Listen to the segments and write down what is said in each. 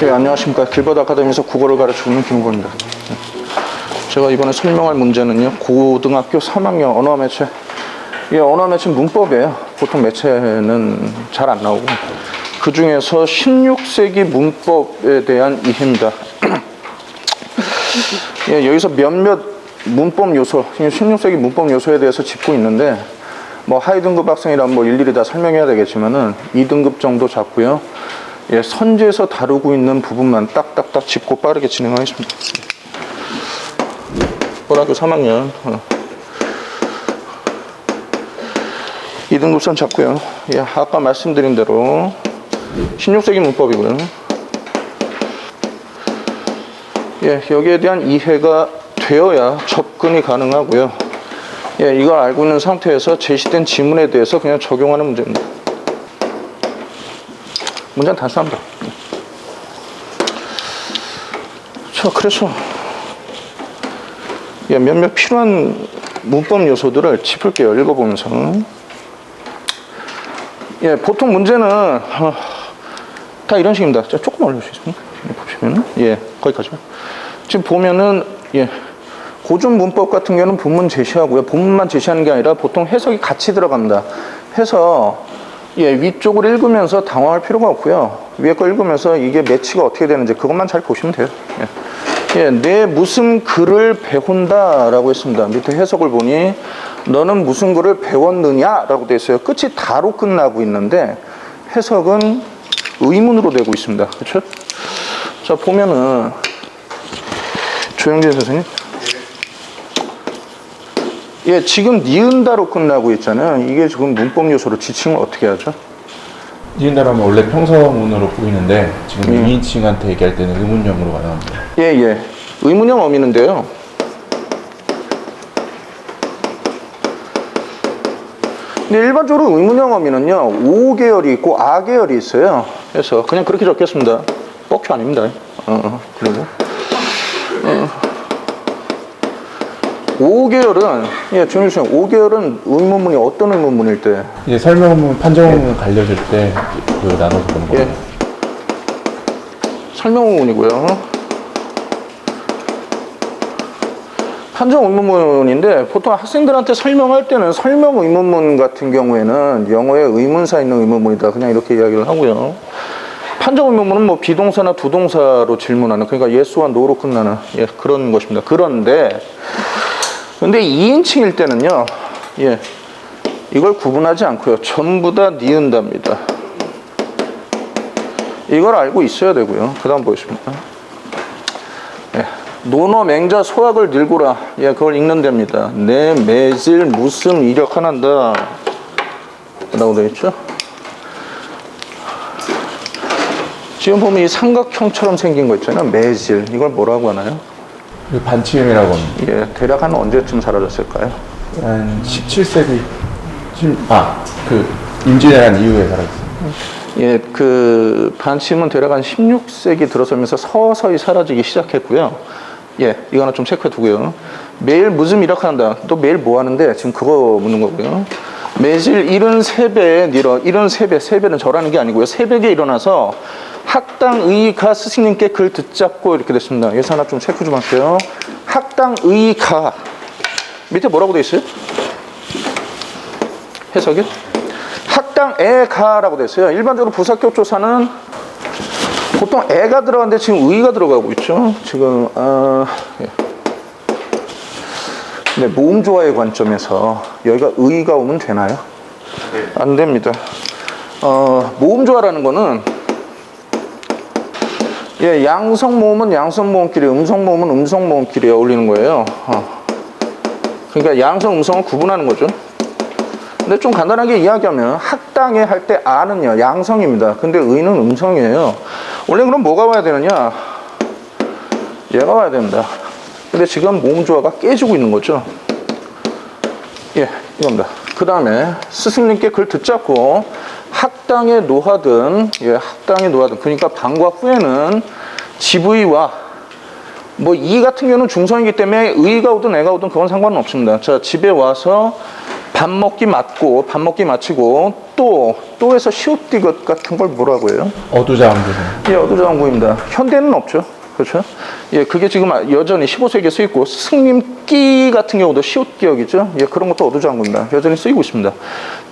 네, 안녕하십니까. 길버드 아카데미에서 국어를 가르치고 있는 김국호입니다. 제가 이번에 설명할 문제는요, 고등학교 3학년 언어 매체. 이 언어 매체 문법이에요. 보통 매체는 잘 안 나오고, 그 중에서 16세기 문법에 대한 이해입니다. 예, 여기서 몇몇 문법 요소, 16세기 문법 요소에 대해서 짚고 있는데, 뭐 하위 등급 학생이라면 뭐 일일이 다 설명해야 되겠지만은 2등급 정도 잡고요. 예, 선지에서 다루고 있는 부분만 딱딱딱 짚고 빠르게 진행하겠습니다. 고등학교 3학년 2등급선 잡고요. 예, 아까 말씀드린 대로 16세기 문법이고요. 예, 여기에 대한 이해가 되어야 접근이 가능하고요. 예, 이걸 알고 있는 상태에서 제시된 지문에 대해서 그냥 적용하는 문제입니다. 문제는 단순합니다. 자, 그래서 예, 몇몇 필요한 문법 요소들을 짚을게요. 읽어보면서. 예, 보통 문제는 다 이런 식입니다. 자, 조금 올려주시겠습니까? 보시면은 예, 거기까지요. 지금 보면은 예, 고전 문법 같은 경우는 본문 제시하고요. 본문만 제시하는 게 아니라 보통 해석이 같이 들어갑니다. 해서 예, 위쪽을 읽으면서 당황할 필요가 없고요. 위에 거 읽으면서 이게 매치가 어떻게 되는지 그것만 잘 보시면 돼요. 예. 예, 내 무슨 글을 배운다 라고 했습니다. 밑에 해석을 보니 너는 무슨 글을 배웠느냐 라고 되어 있어요. 끝이 다로 끝나고 있는데 해석은 의문으로 되고 있습니다. 그렇죠? 자, 보면은 조영재 선생님, 예, 지금 니은다로 끝나고 있잖아요. 이게 지금 문법 요소로 지칭을 어떻게 하죠? 니은다라면 원래 평서문으로 보이는데 지금 이인칭한테 얘기할 때는 의문형으로 나옵니다. 예, 예. 의문형 어미는데요. 근데 일반적으로 의문형 어미는요, O 계열이 있고 A 계열이 있어요. 그래서 그냥 그렇게 적겠습니다. 뻑큐 아닙니다. 그리고 O 계열은 예, 조용히 씨, O 계열은 의문문이 어떤 의문문일 때? 이제 설명문, 판정문 갈려질 때 그 나눠서 보는 거예요. 예. 설명 의문이고요. 판정 의문문인데 보통 학생들한테 설명할 때는 설명 의문문 같은 경우에는 영어에 의문사 있는 의문문이다 그냥 이렇게 이야기를 하고요. 판정 의문문은 뭐 비동사나 두동사로 질문하는, 그러니까 yes와 no로 끝나는 예, 그런 것입니다. 그런데 2인칭일 때는요, 예, 이걸 구분하지 않고요. 전부 다 니은답니다. 이걸 알고 있어야 되고요. 그 다음 보겠습니다. 예, 논어 맹자 소학을 늘고라. 예, 그걸 읽는 됩니다. 내 매질 무슨 이력하난다 라고 되어 있죠. 지금 보면 이 삼각형처럼 생긴 거 있잖아요. 매질. 이걸 뭐라고 하나요? 반치음이라고 합니다. 예, 대략 한 언제쯤 사라졌을까요? 한 17세기, 임진왜란 이후에 사라졌어요. 예, 그 반침은 대략 한 16세기 들어서면서 서서히 사라지기 시작했고요. 예, 이거 하나 좀 체크해 두고요. 매일 무슨 일학한다. 또 매일 뭐 하는데 지금 그거 묻는 거고요. 매질 73배에 늘어, 73배, 3배는 저라는 게 아니고요. 새벽에 일어나서 학당의가 스승님께 글 듣잡고 이렇게 됐습니다. 예서 하나 좀 체크 좀 할게요. 학당의가 밑에 뭐라고 돼 있어요? 해석이? 학당에 가라고 돼 있어요. 일반적으로 부사격조사는 보통 애가 들어가는데 지금 의가 들어가고 있죠. 지금 예. 네, 모음조화의 관점에서 여기가 의가 오면 되나요? 네. 안 됩니다. 모음조화라는 거는 예, 양성모음은 양성모음끼리, 음성모음은 음성모음끼리 어울리는 거예요. 그러니까 양성, 음성을 구분하는 거죠. 근데 좀 간단하게 이야기하면 학당에 할 때 아는요, 양성입니다. 근데 의는 음성이에요. 원래 그럼 뭐가 와야 되느냐? 얘가 와야 됩니다. 근데 지금 모음조화가 깨지고 있는 거죠. 예, 이겁니다. 그 다음에 스승님께 글 듣잡고 학당에 노하든, 예, 학당에 노하든, 그러니까 방과 후에는 집의와 뭐 이 같은 경우는 중성이기 때문에 의가 오든 애가 오든 그건 상관은 없습니다. 자, 집에 와서 밥 먹기 맞고, 밥 먹기 마치고, 또에서 시옷디귿 같은 걸 뭐라고 해요? 어두자원구는. 예, 어두자원구입니다. 현대는 없죠. 그렇죠? 예, 그게 지금 여전히 15세기에 쓰이고, 스승님끼 같은 경우도 시옷기역이죠. 예, 그런 것도 어두자원구입니다. 여전히 쓰이고 있습니다.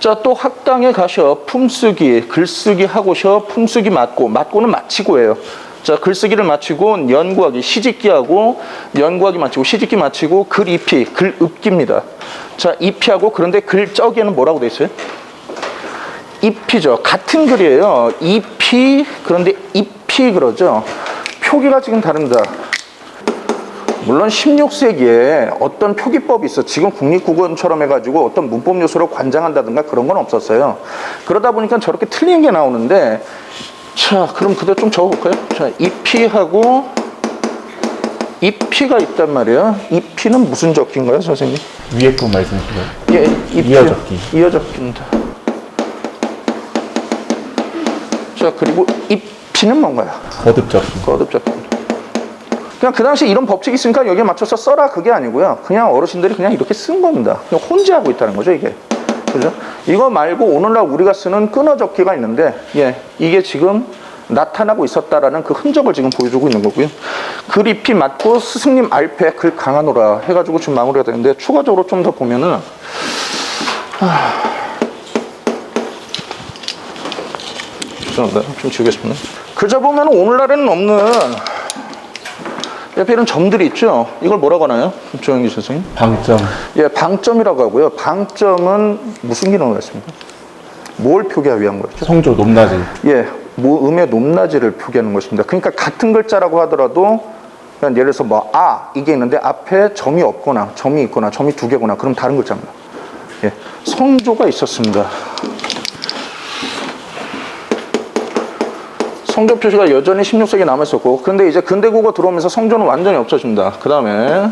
자, 또 학당에 가셔, 품쓰기, 글쓰기 하고셔, 품쓰기 맞고는 마치고예요. 자, 글쓰기를 마치고, 연구하기, 시집기하고, 연구하기 마치고, 시집기 마치고, 글 입히, 글 읊기입니다. 자, 입히하고, 그런데 글 저기에는 뭐라고 돼 있어요? 입히죠. 같은 글이에요. 입히, 그런데 입히 그러죠. 표기가 지금 다릅니다. 물론 16세기에 어떤 표기법이 있어. 지금 국립국어처럼 해가지고 어떤 문법 요소를 관장한다든가 그런 건 없었어요. 그러다 보니까 저렇게 틀린 게 나오는데, 자, 그럼 그대로 좀 적어볼까요? 자, 입히하고 입히가 있단 말이에요. 입히는 무슨 적기인가요, 선생님? 위에 거 말씀이시죠? 예, 입히. 이어적기. 이어적기입니다. 자, 그리고 입히는 뭔가요? 거듭적기. 거듭적기입니다. 그냥 그 당시 이런 법칙이 있으니까 여기에 맞춰서 써라 그게 아니고요. 그냥 어르신들이 그냥 이렇게 쓴 겁니다. 그냥 혼재하고 있다는 거죠, 이게. 그죠? 이거 말고 오늘날 우리가 쓰는 끊어적기가 있는데, 예, 이게 지금 나타나고 있었다라는 그 흔적을 지금 보여주고 있는 거고요. 글 잎이 맞고 스승님 알패 글 강하노라 해가지고 지금 마무리가 되는데, 추가적으로 좀 더 보면은, 죄송합니다. 좀 지우겠습니다. 그저 보면 오늘날에는 없는 옆에 이런 점들이 있죠. 이걸 뭐라고 하나요? 조영기 선생님? 방점. 예, 방점이라고 하고요. 방점은 무슨 기능을 했습니까? 뭘 표기하기 위한 거였죠? 성조, 높낮이. 예, 음의 높낮이를 표기하는 것입니다. 그러니까 같은 글자라고 하더라도, 예를 들어서 이게 있는데 앞에 점이 없거나 점이 있거나 점이 두 개거나 그럼 다른 글자입니다. 예, 성조가 있었습니다. 성조 표시가 여전히 16세기에 남아있었고, 그런데 이제 근대국어 들어오면서 성조는 완전히 없어집니다. 그 다음에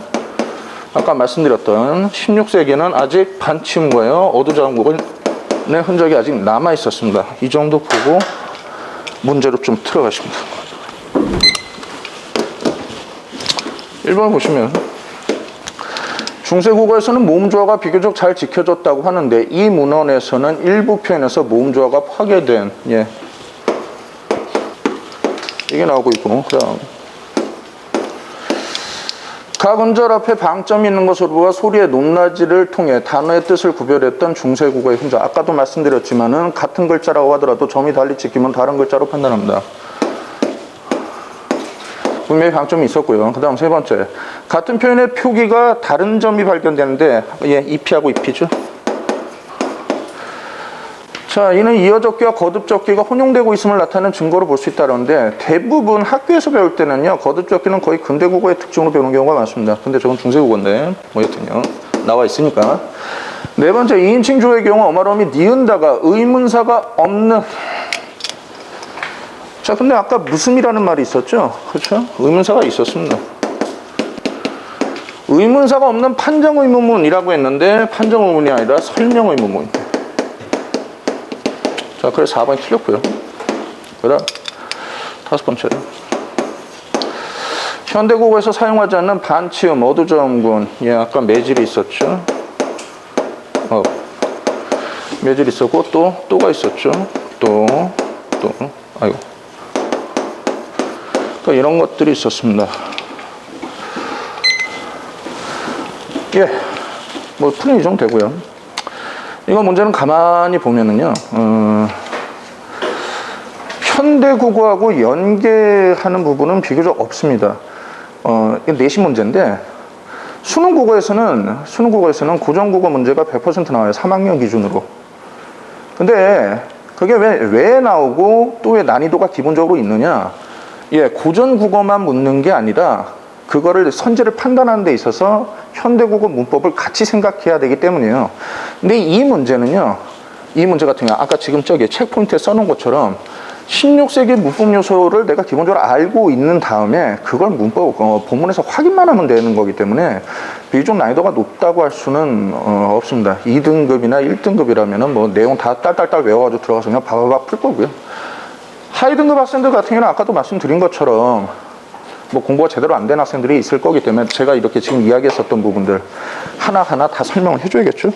아까 말씀드렸던 16세기에는 아직 반침과요 어두자원구의 흔적이 아직 남아있었습니다. 이 정도 보고 문제로 좀 들어가십니다. 1번 보시면 중세국어에서는 모음조화가 비교적 잘 지켜졌다고 하는데, 이 문헌에서는 일부 표현에서 모음조화가 파괴된, 예, 이게 나오고 있고, 그 다음 각 음절 앞에 방점이 있는 것으로 보아 소리의 높낮이를 통해 단어의 뜻을 구별했던 중세국어의 흔적. 아까도 말씀드렸지만은 같은 글자라고 하더라도 점이 달리 찍히면 다른 글자로 판단합니다. 분명히 방점이 있었고요. 그 다음 세 번째, 같은 표현의 표기가 다른 점이 발견되는데, 예, 입히하고 입히죠. 자, 이는 이어적기와 거듭적기가 혼용되고 있음을 나타내는 증거로 볼 수 있다는데, 대부분 학교에서 배울 때는요, 거듭적기는 거의 근대국어의 특징으로 배우는 경우가 많습니다. 근데 저건 중세국어인데, 뭐 여튼요, 나와 있으니까. 네 번째, 2인칭 조의 경우 어마럼이 니은다가 의문사가 없는. 자, 근데 아까 무슨이라는 말이 있었죠? 그렇죠? 의문사가 있었습니다. 의문사가 없는 판정의문문이라고 했는데, 판정의문이 아니라 설명의문문입니다. 자, 그래서 4번이 틀렸고요. 그 다음 다섯 번째로, 현대국어에서 사용하지 않는 반치음, 어두저음군. 예, 아까 매질이 있었죠. 매질이 있었고, 또가 있었죠. 아이고. 그러니까 이런 것들이 있었습니다. 예, 뭐 풀이 이 정도 되고요. 이거 문제는 가만히 보면은요, 현대국어하고 연계하는 부분은 비교적 없습니다. 이게 내신 문제인데, 수능국어에서는 고전국어 문제가 100% 나와요. 3학년 기준으로. 근데 그게 왜 나오고 또 왜 난이도가 기본적으로 있느냐? 예, 고전국어만 묻는 게 아니라 그거를 선지를 판단하는 데 있어서 현대국어 문법을 같이 생각해야 되기 때문이에요. 근데 이 문제는요, 이 문제 같은 경우 아까 지금 저기 책 포인트에 써놓은 것처럼 16세기 문법 요소를 내가 기본적으로 알고 있는 다음에 그걸 문법 본문에서 확인만 하면 되는 거기 때문에 비교적 난이도가 높다고 할 수는 없습니다. 2등급이나 1등급이라면은 뭐 내용 다 딸딸딸 외워가지고 들어가서 그냥 바바박 풀 거고요. 하위 등급 학생들 같은 경우는 아까도 말씀드린 것처럼 뭐 공부가 제대로 안 된 학생들이 있을 거기 때문에 제가 이렇게 지금 이야기했었던 부분들 하나하나 다 설명을 해줘야겠죠.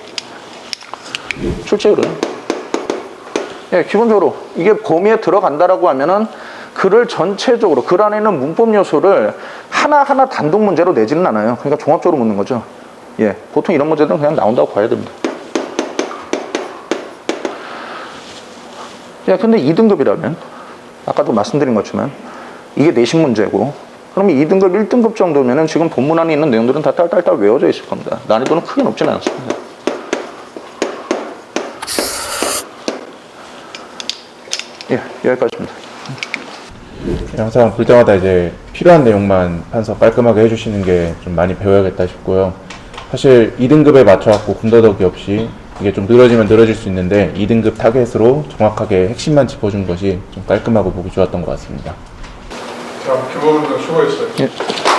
실제로는. 예, 기본적으로 이게 범위에 들어간다라고 하면은 글을 전체적으로 글 안에 있는 문법 요소를 하나하나 단독 문제로 내지는 않아요. 그러니까 종합적으로 묻는 거죠. 예, 보통 이런 문제들은 그냥 나온다고 봐야 됩니다. 예, 근데 2등급이라면 아까도 말씀드린 것처럼 이게 내신 문제고 그러면 2등급, 1등급 정도면은 지금 본문 안에 있는 내용들은 다 딸딸딸 외워져 있을 겁니다. 난이도는 크게 높지는 않습니다. 예, 여기까지입니다. 항상 볼 때마다 이제 필요한 내용만 판서 깔끔하게 해주시는 게 좀 많이 배워야겠다 싶고요. 사실 2등급에 맞춰갖고 군더더기 없이 이게 좀 늘어지면 늘어질 수 있는데 2등급 타겟으로 정확하게 핵심만 짚어준 것이 좀 깔끔하고 보기 좋았던 것 같습니다. 자, 교보문장 수고했어요. 예.